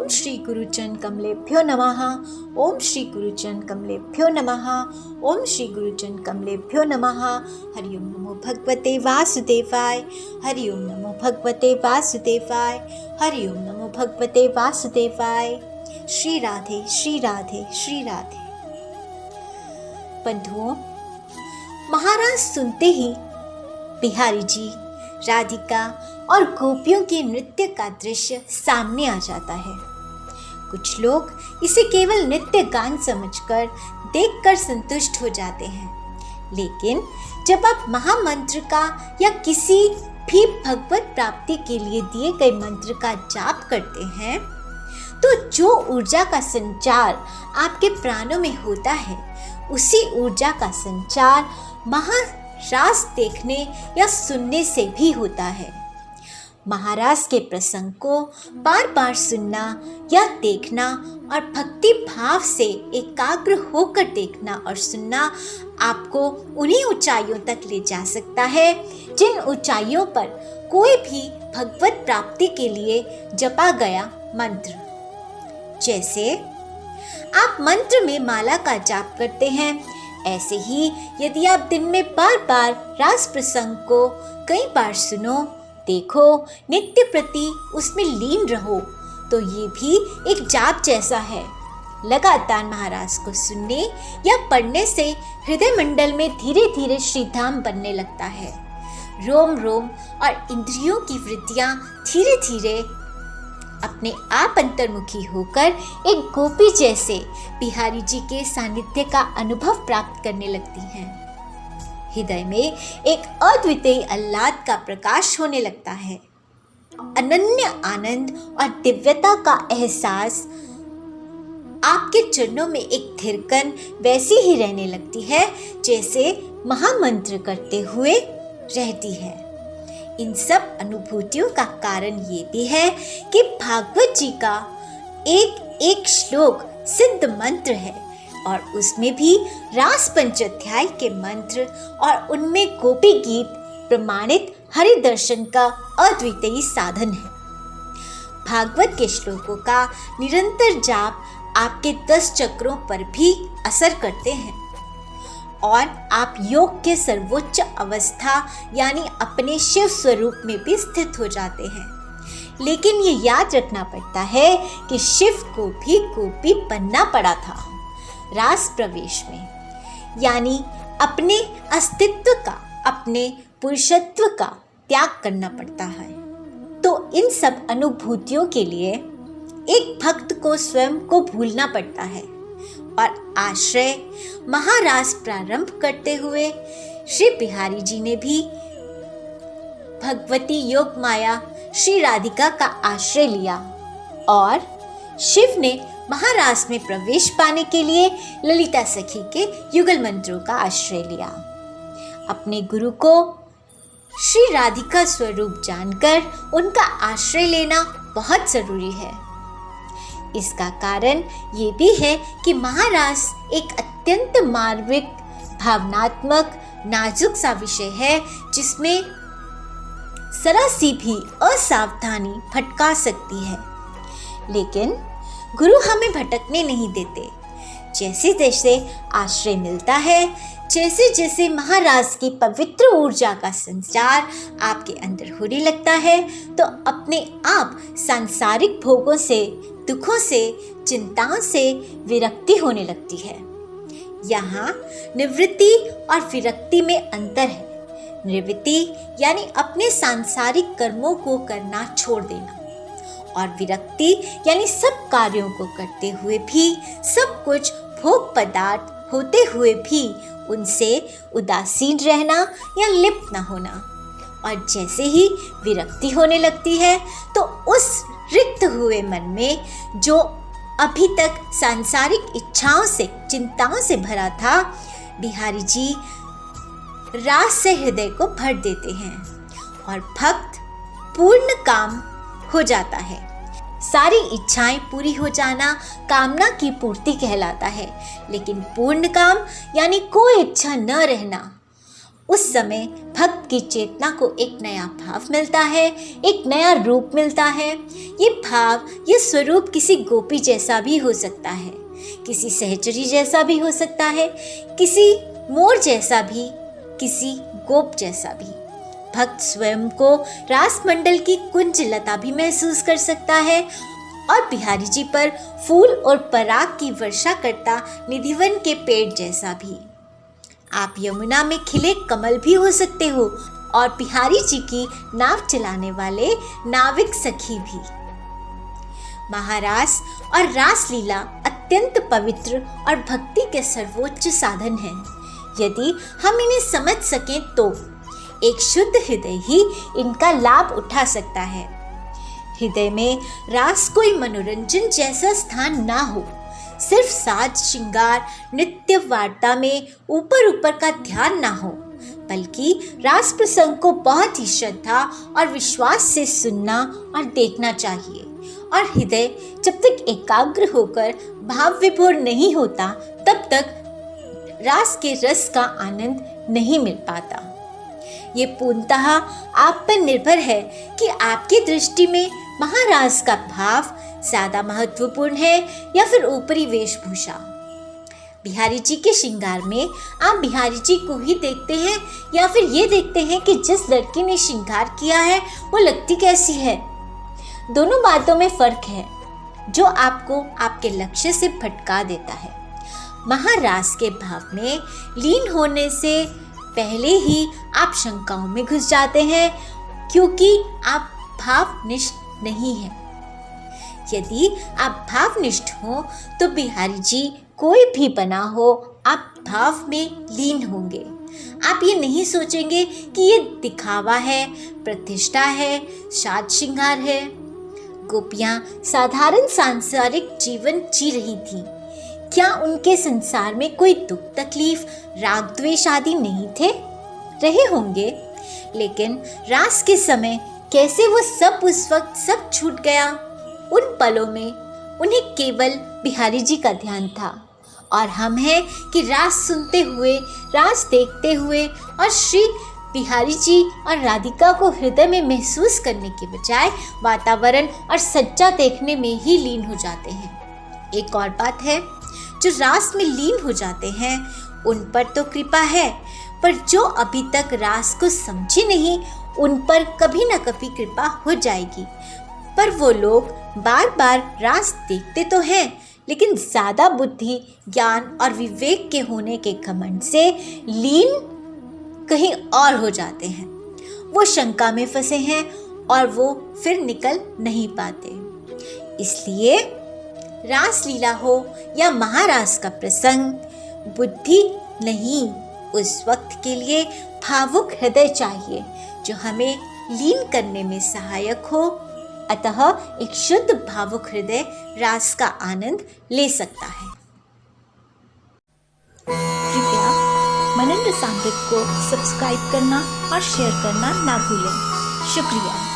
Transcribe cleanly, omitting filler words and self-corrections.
ओम श्री गुरुचरण कमलेभ्यो नमः। ओम श्री गुरुचरण कमलेभ्यो नमः। ओम श्री गुरुचरण कमलेभ्यो नमः। हरि ओम नमो भगवते वासुदेवाय। हरि ओम नमो भगवते वासुदेवाय। हरि ओम नमो भगवते वासुदेवाय। श्री राधे श्री राधे श्री राधे। बंधुओं, महाराज सुनते ही बिहारी जी, राधिका और गोपियों के नृत्य का दृश्य सामने आ जाता है। कुछ लोग इसे केवल नृत्य गान समझकर देखकर संतुष्ट हो जाते हैं, लेकिन जब आप महामंत्र का या किसी भी भगवत प्राप्ति के लिए दिए गए मंत्र का जाप करते हैं, तो जो ऊर्जा का संचार आपके प्राणों में होता है, उसी ऊर्जा का संचार महारास देखने या सुनने से भी होता है। महारास के प्रसंग को बार बार सुनना या देखना और भक्ति भाव से एकाग्र होकर देखना और सुनना आपको उन्हीं ऊंचाइयों तक ले जा सकता है जिन ऊंचाइयों पर कोई भी भगवत प्राप्ति के लिए जपा गया मंत्र। जैसे आप मंत्र में माला का जाप करते हैं, ऐसे ही यदि आप दिन में बार बार रास प्रसंग को कई बार सुनो, देखो, नित्य प्रति उसमें लीन रहो, तो ये भी एक जाप जैसा है। लगातार महाराज को सुनने या पढ़ने से हृदय मंडल में धीरे धीरे श्रीधाम बनने लगता है। रोम रोम और इंद्रियों की वृत्तियां धीरे धीरे अपने आप अंतर्मुखी होकर एक गोपी जैसे बिहारी जी के सानिध्य का अनुभव प्राप्त करने लगती हैं। हृदय में एक अद्वितीय आह्लाद का प्रकाश होने लगता है। अनन्य आनंद और दिव्यता का एहसास आपके चरणों में एक थिरकन वैसी ही रहने लगती है जैसे महामंत्र करते हुए रहती है। इन सब अनुभूतियों का कारण ये भी है कि भागवत जी का एक एक श्लोक सिद्ध मंत्र है और उसमें भी रास पंचाध्याय के मंत्र और उनमें गोपी गीत प्रमाणित हरि दर्शन का अद्वितीय साधन है। भागवत के श्लोकों का निरंतर जाप आपके 10 चक्रों पर भी असर करते हैं और आप योग के सर्वोच्च अवस्था यानी अपने शिव स्वरूप में भी स्थित हो जाते हैं। लेकिन ये याद रखना पड़ता है कि शिव को भी गोपी बनना पड़ा था रास प्रवेश में, यानी अपने अस्तित्व का, अपने पुरुषत्व का त्याग करना पड़ता है। तो इन सब अनुभूतियों के लिए एक भक्त को स्वयं को भूलना पड़ता है और आश्रय महारास प्रारंभ करते हुए श्री बिहारी जी ने भी भगवती योग माया श्री राधिका का आश्रय लिया और शिव ने महारास में प्रवेश पाने के लिए ललिता सखी के युगल मंत्रों का आश्रय लिया। अपने गुरु को श्री राधिका स्वरूप जानकर उनका आश्रय लेना बहुत जरूरी है। इसका कारण ये भी है कि महारास एक अत्यंत मार्मिक, भावनात्मक, नाजुक सा विषय है जिसमें जरा सी भी असावधानी भटका सकती है। लेकिन गुरु हमें भटकने नहीं देते। जैसे जैसे आश्रय मिलता है, जैसे जैसे महाराज की पवित्र ऊर्जा का संचार आपके अंदर होने लगता है, तो अपने आप सांसारिक भोगों से, दुखों से, चिंताओं से विरक्ति होने लगती है। यहाँ निवृत्ति और विरक्ति में अंतर है। निवृत्ति यानी अपने सांसारिक कर्मों को करना छोड़ देना और विरक्ति यानी सब कार्यों को करते हुए भी, सब कुछ भोग पदार्थ होते हुए भी उनसे उदासीन रहना या लिप्त न होना। और जैसे ही विरक्ति होने लगती है, तो उस रिक्त हुए मन में जो अभी तक सांसारिक इच्छाओं से, चिंताओं से भरा था, बिहारी जी रास से हृदय को भर देते हैं और भक्त पूर्ण काम हो जाता है। सारी इच्छाएं पूरी हो जाना कामना की पूर्ति कहलाता है, लेकिन पूर्ण काम यानी कोई इच्छा न रहना उस समय भक्त की चेतना को एक नया भाव मिलता है, एक नया रूप मिलता है। ये भाव, ये स्वरूप किसी गोपी जैसा भी हो सकता है, किसी सहचरी जैसा भी हो सकता है, किसी मोर जैसा भी, किसी गोप जैसा भी। भक्त स्वयं को रास मंडल की कुंज लता भी महसूस कर सकता है और बिहारी जी पर फूल और पराग की वर्षा करता निधिवन के पेड़ जैसा भी। आप यमुना में खिले कमल भी हो सकते हो और बिहारी जी की नाव चलाने वाले नाविक सखी भी। महारास और रासलीला अत्यंत पवित्र और भक्ति के सर्वोच्च साधन हैं। यदि हम इन्हें समझ सकें तो एक शुद्ध हृदय ही इनका लाभ उठा सकता है। हृदय में रास कोई मनोरंजन जैसा स्थान ना हो, सिर्फ साज श्रृंगार नृत्य वार्ता में ऊपर ऊपर का ध्यान ना हो, बल्कि रास प्रसंग को बहुत ही श्रद्धा और विश्वास से सुनना और देखना चाहिए। और हृदय जब तक एकाग्र होकर भाव विभोर नहीं होता, तब तक रास के रस का आनंद नहीं मिल पाता। ये पूर्णतः आप पर निर्भर है कि आपकी दृष्टि में महारास का भाव ज्यादा महत्वपूर्ण है या फिर ऊपरी वेशभूषा। बिहारी जी के श्रृंगार में आप बिहारी जी को ही देखते हैं या फिर ये देखते हैं कि जिस लड़की ने श्रृंगार किया है वो लगती कैसी है। दोनों बातों में फर्क है जो आपको आपके लक्ष्य से भटका देता है। महारास के भाव में लीन होने से पहले ही आप शंकाओं में घुस जाते हैं, क्योंकि आप भावनिष्ठ नहीं हैं। यदि आप भावनिष्ठ हो तो बिहारी जी कोई भी बना हो, आप भाव में लीन होंगे। आप ये नहीं सोचेंगे कि ये दिखावा है, प्रतिष्ठा है, साज श्रृंगार है। गोपियाँ साधारण सांसारिक जीवन जी रही थीं। क्या उनके संसार में कोई दुख तकलीफ, राग द्वेष आदि नहीं थे? रहे होंगे, लेकिन रास के समय कैसे वो सब उस वक्त सब छूट गया। उन पलों में उन्हें केवल बिहारी जी का ध्यान था और हम हैं कि रास सुनते हुए, रास देखते हुए और श्री बिहारी जी और राधिका को हृदय में महसूस करने के बजाय वातावरण और सज्जा देखने में ही लीन हो जाते हैं। एक और बात है, जो रास में लीन हो जाते हैं उन पर तो कृपा है, पर जो अभी तक रास को समझे नहीं उन पर कभी न कभी कृपा हो जाएगी। पर वो लोग बार बार रास देखते तो हैं, लेकिन ज़्यादा बुद्धि, ज्ञान और विवेक के होने के घमंड से लीन कहीं और हो जाते हैं। वो शंका में फंसे हैं और वो फिर निकल नहीं पाते। इसलिए रासलीला हो या महारास का प्रसंग, बुद्धि नहीं, उस वक्त के लिए भावुक हृदय चाहिए जो हमें लीन करने में सहायक हो। अतः एक शुद्ध भावुक हृदय रास का आनंद ले सकता है। कृपया मनन रसामृत को सब्सक्राइब करना और शेयर करना ना भूलें। शुक्रिया।